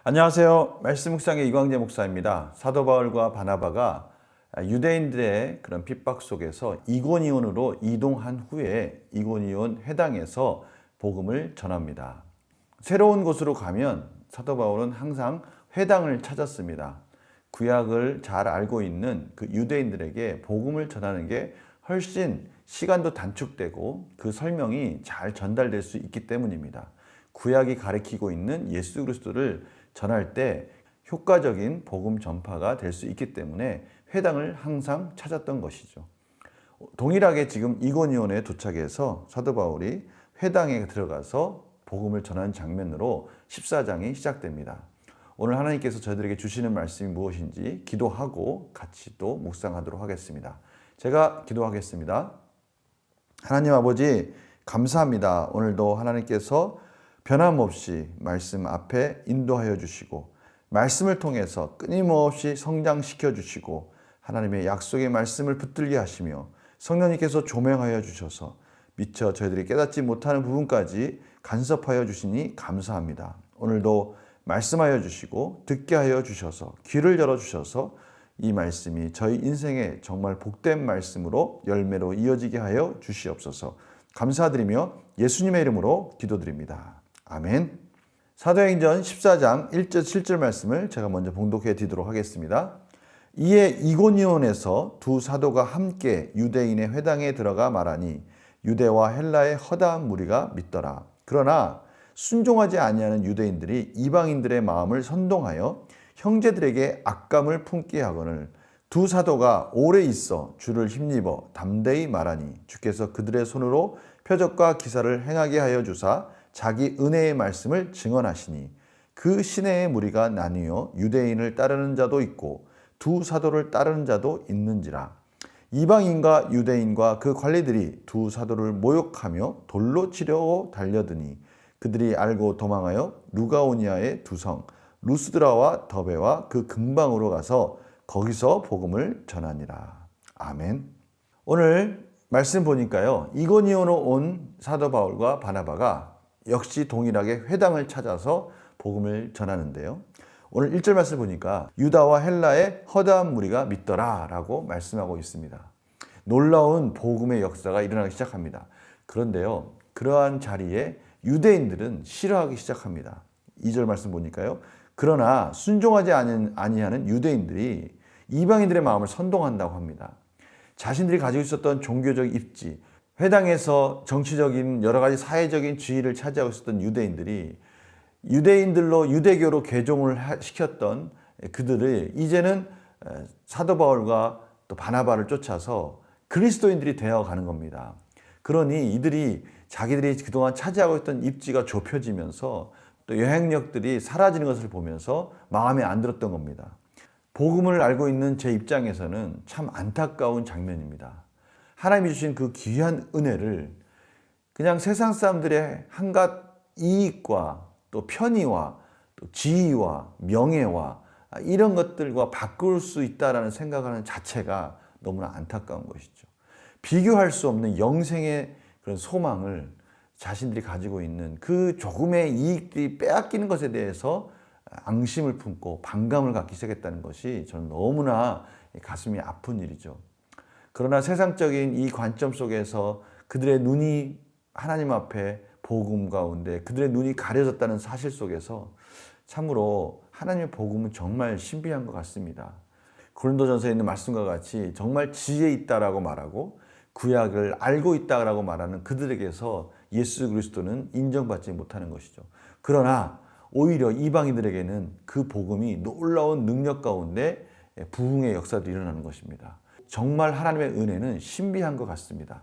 안녕하세요. 말씀 묵상의 이광재 목사입니다. 사도 바울과 바나바가 유대인들의 그런 핍박 속에서 이고니온으로 이동한 후에 이고니온 회당에서 복음을 전합니다. 새로운 곳으로 가면 사도 바울은 항상 회당을 찾았습니다. 구약을 잘 알고 있는 그 유대인들에게 복음을 전하는 게 훨씬 시간도 단축되고 그 설명이 잘 전달될 수 있기 때문입니다. 구약이 가리키고 있는 예수 그리스도를 전할 때 효과적인 복음 전파가 될 수 있기 때문에 회당을 항상 찾았던 것이죠. 동일하게 지금 이고니온에 도착해서 사도 바울이 회당에 들어가서 복음을 전하는 장면으로 14장이 시작됩니다. 오늘 하나님께서 저희들에게 주시는 말씀이 무엇인지 기도하고 같이 또 묵상하도록 하겠습니다. 제가 기도하겠습니다. 하나님 아버지 감사합니다. 오늘도 하나님께서 변함없이 말씀 앞에 인도하여 주시고 말씀을 통해서 끊임없이 성장시켜 주시고 하나님의 약속의 말씀을 붙들게 하시며 성령님께서 조명하여 주셔서 미처 저희들이 깨닫지 못하는 부분까지 간섭하여 주시니 감사합니다. 오늘도 말씀하여 주시고 듣게 하여 주셔서 귀를 열어 주셔서 이 말씀이 저희 인생에 정말 복된 말씀으로 열매로 이어지게 하여 주시옵소서. 감사드리며 예수님의 이름으로 기도드립니다. 아멘. 사도행전 14장 1절 7절 말씀을 제가 먼저 봉독해 드리도록 하겠습니다. 이에 이고니온에서 두 사도가 함께 유대인의 회당에 들어가 말하니 유대와 헬라의 허다한 무리가 믿더라. 그러나 순종하지 아니하는 유대인들이 이방인들의 마음을 선동하여 형제들에게 악감을 품게 하거늘 두 사도가 오래 있어 주를 힘입어 담대히 말하니 주께서 그들의 손으로 표적과 기사를 행하게 하여 주사 자기 은혜의 말씀을 증언하시니 그 시내의 무리가 나뉘어 유대인을 따르는 자도 있고 두 사도를 따르는 자도 있는지라. 이방인과 유대인과 그 관리들이 두 사도를 모욕하며 돌로 치려고 달려드니 그들이 알고 도망하여 루가오니아의 두 성 루스드라와 더베와 그 근방으로 가서 거기서 복음을 전하니라. 아멘. 오늘 말씀 보니까요, 이고니온으로 온 사도 바울과 바나바가 역시 동일하게 회당을 찾아서 복음을 전하는데요. 오늘 1절 말씀 보니까 유다와 헬라의 허다한 무리가 믿더라 라고 말씀하고 있습니다. 놀라운 복음의 역사가 일어나기 시작합니다. 그런데요, 그러한 자리에 유대인들은 싫어하기 시작합니다. 2절 말씀 보니까요, 그러나 순종하지 아니하는 유대인들이 이방인들의 마음을 선동한다고 합니다. 자신들이 가지고 있었던 종교적 입지, 회당에서 정치적인 여러 가지 사회적인 지위를 차지하고 있었던 유대인들이 유대인들로 유대교로 개종을 시켰던 그들을 이제는 사도 바울과 또 바나바를 쫓아서 그리스도인들이 되어가는 겁니다. 그러니 이들이 자기들이 그동안 차지하고 있던 입지가 좁혀지면서 또 영향력들이 사라지는 것을 보면서 마음에 안 들었던 겁니다. 복음을 알고 있는 제 입장에서는 참 안타까운 장면입니다. 하나님이 주신 그 귀한 은혜를 그냥 세상 사람들의 한갖 이익과 또 편의와 또 지위와 명예와 이런 것들과 바꿀 수 있다라는 생각하는 자체가 너무나 안타까운 것이죠. 비교할 수 없는 영생의 그런 소망을 자신들이 가지고 있는 그 조금의 이익들이 빼앗기는 것에 대해서 앙심을 품고 반감을 갖기 시작했다는 것이 저는 너무나 가슴이 아픈 일이죠. 그러나 세상적인 이 관점 속에서 그들의 눈이 하나님 앞에 복음 가운데 그들의 눈이 가려졌다는 사실 속에서 참으로 하나님의 복음은 정말 신비한 것 같습니다. 고린도전서에 있는 말씀과 같이 정말 지혜 있다라고 말하고 구약을 알고 있다라고 말하는 그들에게서 예수 그리스도는 인정받지 못하는 것이죠. 그러나 오히려 이방인들에게는 그 복음이 놀라운 능력 가운데 부흥의 역사들이 일어나는 것입니다. 정말 하나님의 은혜는 신비한 것 같습니다.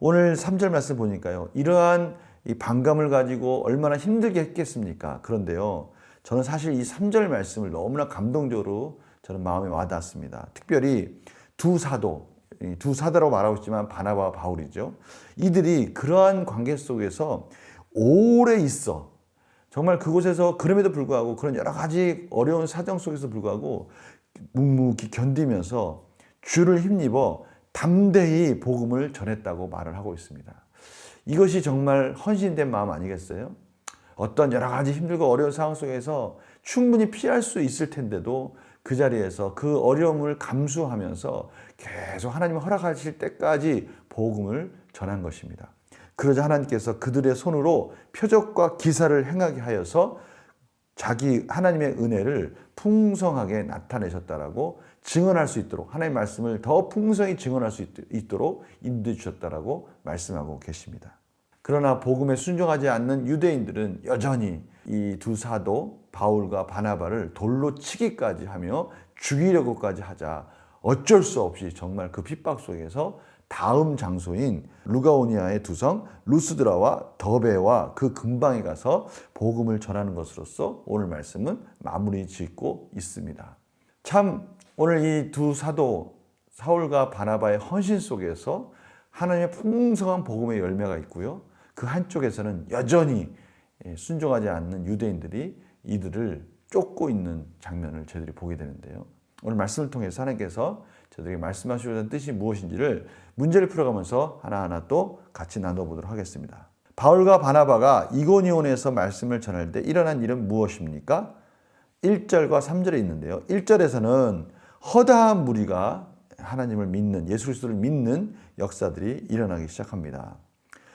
오늘 3절 말씀 보니까요, 이러한 이 반감을 가지고 얼마나 힘들게 했겠습니까? 그런데요, 저는 사실 이 3절 말씀을 너무나 감동적으로 저는 마음에 와닿았습니다. 특별히 두 사도라고 말하고 있지만 바나바와 바울이죠. 이들이 그러한 관계 속에서 오래 있어. 정말 그곳에서 그럼에도 불구하고 그런 여러 가지 어려운 사정 속에서 불구하고 묵묵히 견디면서 주를 힘입어 담대히 복음을 전했다고 말을 하고 있습니다. 이것이 정말 헌신된 마음 아니겠어요? 어떤 여러 가지 힘들고 어려운 상황 속에서 충분히 피할 수 있을 텐데도 그 자리에서 그 어려움을 감수하면서 계속 하나님이 허락하실 때까지 복음을 전한 것입니다. 그러자 하나님께서 그들의 손으로 표적과 기사를 행하게 하여서 자기 하나님의 은혜를 풍성하게 나타내셨다라고 증언할 수 있도록, 하나님의 말씀을 더 풍성히 증언할 수 있도록 인도해 주셨다라고 말씀하고 계십니다. 그러나 복음에 순종하지 않는 유대인들은 여전히 이 두 사도 바울과 바나바를 돌로 치기까지 하며 죽이려고까지 하자 어쩔 수 없이 정말 그 핍박 속에서 다음 장소인 루가오니아의 두 성 루스드라와 더베와 그 근방에 가서 복음을 전하는 것으로서 오늘 말씀은 마무리 짓고 있습니다. 참 오늘 이 두 사도 사울과 바나바의 헌신 속에서 하나님의 풍성한 복음의 열매가 있고요. 그 한쪽에서는 여전히 순종하지 않는 유대인들이 이들을 쫓고 있는 장면을 저희들이 보게 되는데요. 오늘 말씀을 통해서 하나님께서 저희들에게 말씀하시려는 뜻이 무엇인지를 문제를 풀어가면서 하나하나 또 같이 나눠보도록 하겠습니다. 바울과 바나바가 이고니온에서 말씀을 전할 때 일어난 일은 무엇입니까? 1절과 3절에 있는데요. 1절에서는 허다한 무리가 하나님을 믿는, 예수 그리스도를 믿는 역사들이 일어나기 시작합니다.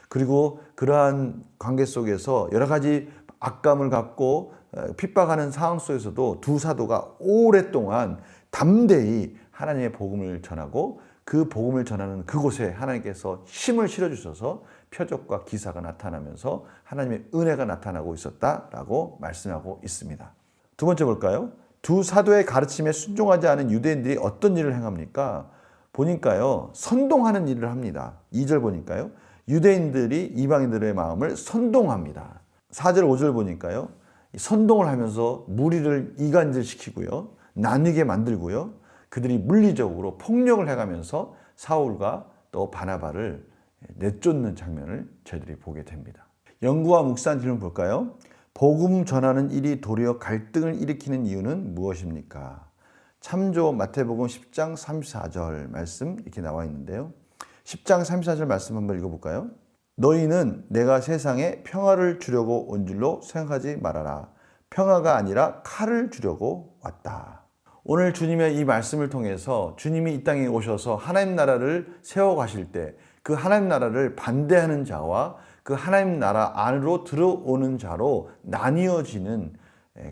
그리고 그러한 관계 속에서 여러 가지 악감을 갖고 핍박하는 상황 속에서도 두 사도가 오랫동안 담대히 하나님의 복음을 전하고 그 복음을 전하는 그곳에 하나님께서 힘을 실어주셔서 표적과 기사가 나타나면서 하나님의 은혜가 나타나고 있었다라고 말씀하고 있습니다. 두 번째 볼까요? 두 사도의 가르침에 순종하지 않은 유대인들이 어떤 일을 행합니까? 보니까요, 선동하는 일을 합니다. 2절 보니까요, 유대인들이 이방인들의 마음을 선동합니다. 4절, 5절 보니까요, 선동을 하면서 무리를 이간질시키고요, 나뉘게 만들고요, 그들이 물리적으로 폭력을 해가면서 사울과 또 바나바를 내쫓는 장면을 저희들이 보게 됩니다. 연구와 묵상 질문 볼까요? 복음 전하는 일이 도리어 갈등을 일으키는 이유는 무엇입니까? 참조 마태복음 10장 34절 말씀 이렇게 나와 있는데요. 10장 34절 말씀 한번 읽어볼까요? 너희는 내가 세상에 평화를 주려고 온 줄로 생각하지 말아라. 평화가 아니라 칼을 주려고 왔다. 오늘 주님의 이 말씀을 통해서 주님이 이 땅에 오셔서 하나님 나라를 세워가실 때 그 하나님 나라를 반대하는 자와 그 하나님 나라 안으로 들어오는 자로 나뉘어지는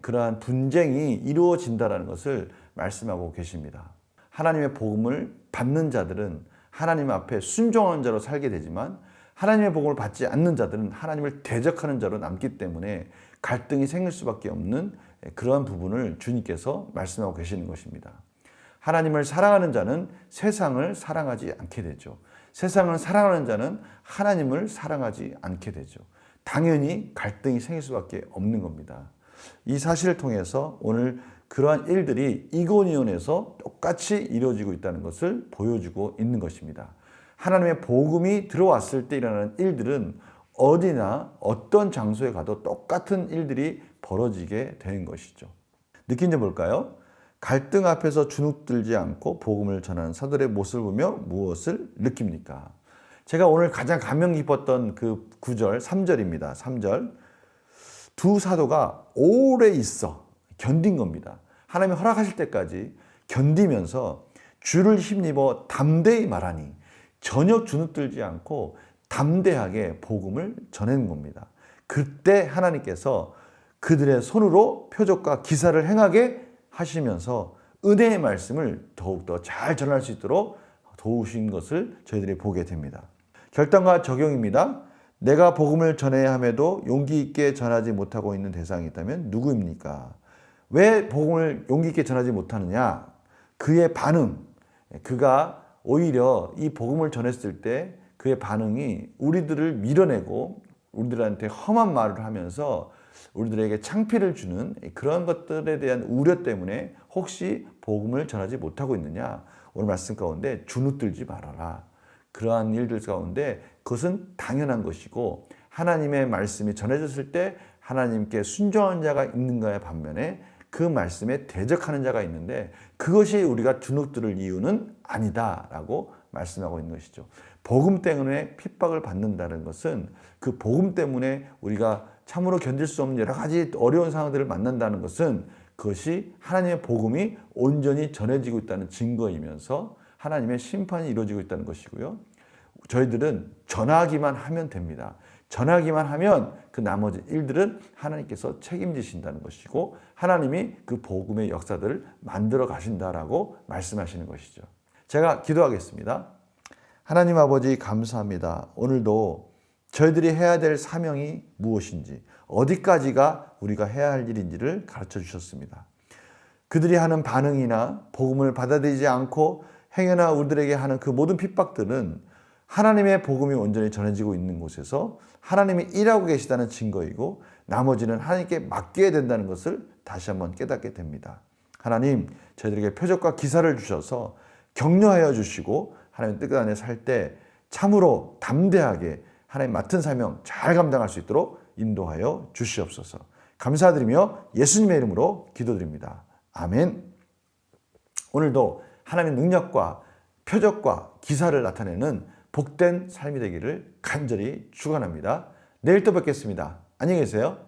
그러한 분쟁이 이루어진다는 것을 말씀하고 계십니다. 하나님의 복음을 받는 자들은 하나님 앞에 순종하는 자로 살게 되지만 하나님의 복음을 받지 않는 자들은 하나님을 대적하는 자로 남기 때문에 갈등이 생길 수밖에 없는 그러한 부분을 주님께서 말씀하고 계시는 것입니다. 하나님을 사랑하는 자는 세상을 사랑하지 않게 되죠. 세상을 사랑하는 자는 하나님을 사랑하지 않게 되죠. 당연히 갈등이 생길 수밖에 없는 겁니다. 이 사실을 통해서 오늘 그러한 일들이 이고니온에서 똑같이 이루어지고 있다는 것을 보여주고 있는 것입니다. 하나님의 복음이 들어왔을 때 일어나는 일들은 어디나 어떤 장소에 가도 똑같은 일들이 벌어지게 되는 것이죠. 느낀 점 볼까요? 갈등 앞에서 주눅들지 않고 복음을 전하는 사도의 모습을 보며 무엇을 느낍니까? 제가 오늘 가장 감명 깊었던 그 9절, 3절입니다. 3절. 두 사도가 오래 있어 견딘 겁니다. 하나님이 허락하실 때까지 견디면서 주를 힘입어 담대히 말하니 전혀 주눅들지 않고 담대하게 복음을 전하는 겁니다. 그때 하나님께서 그들의 손으로 표적과 기사를 행하게 하시면서 은혜의 말씀을 더욱더 잘 전할 수 있도록 도우신 것을 저희들이 보게 됩니다. 결단과 적용입니다. 내가 복음을 전해야 함에도 용기 있게 전하지 못하고 있는 대상이 있다면 누구입니까? 왜 복음을 용기 있게 전하지 못하느냐? 그의 반응, 그가 오히려 이 복음을 전했을 때 그의 반응이 우리들을 밀어내고 우리들한테 험한 말을 하면서 우리들에게 창피를 주는 그런 것들에 대한 우려 때문에 혹시 복음을 전하지 못하고 있느냐? 오늘 말씀 가운데 주눅들지 말아라. 그러한 일들 가운데 그것은 당연한 것이고 하나님의 말씀이 전해졌을 때 하나님께 순종하는 자가 있는가의 반면에 그 말씀에 대적하는 자가 있는데 그것이 우리가 주눅들을 이유는 아니다라고 말씀하고 있는 것이죠. 복음 때문에 핍박을 받는다는 것은 그 복음 때문에 우리가 참으로 견딜 수 없는 여러 가지 어려운 상황들을 만난다는 것은 그것이 하나님의 복음이 온전히 전해지고 있다는 증거이면서 하나님의 심판이 이루어지고 있다는 것이고요. 저희들은 전하기만 하면 됩니다. 전하기만 하면 그 나머지 일들은 하나님께서 책임지신다는 것이고 하나님이 그 복음의 역사들을 만들어 가신다라고 말씀하시는 것이죠. 제가 기도하겠습니다. 하나님 아버지 감사합니다. 오늘도 저희들이 해야 될 사명이 무엇인지 어디까지가 우리가 해야 할 일인지를 가르쳐 주셨습니다. 그들이 하는 반응이나 복음을 받아들이지 않고 행여나 우리들에게 하는 그 모든 핍박들은 하나님의 복음이 온전히 전해지고 있는 곳에서 하나님이 일하고 계시다는 증거이고 나머지는 하나님께 맡겨야 된다는 것을 다시 한번 깨닫게 됩니다. 하나님, 저희들에게 표적과 기사를 주셔서 격려하여 주시고 하나님 뜻 안에 살 때 참으로 담대하게 하나님 맡은 사명 잘 감당할 수 있도록 인도하여 주시옵소서. 감사드리며 예수님의 이름으로 기도드립니다. 아멘. 오늘도 하나님의 능력과 표적과 기사를 나타내는 복된 삶이 되기를 간절히 축원합니다. 내일 또 뵙겠습니다. 안녕히 계세요.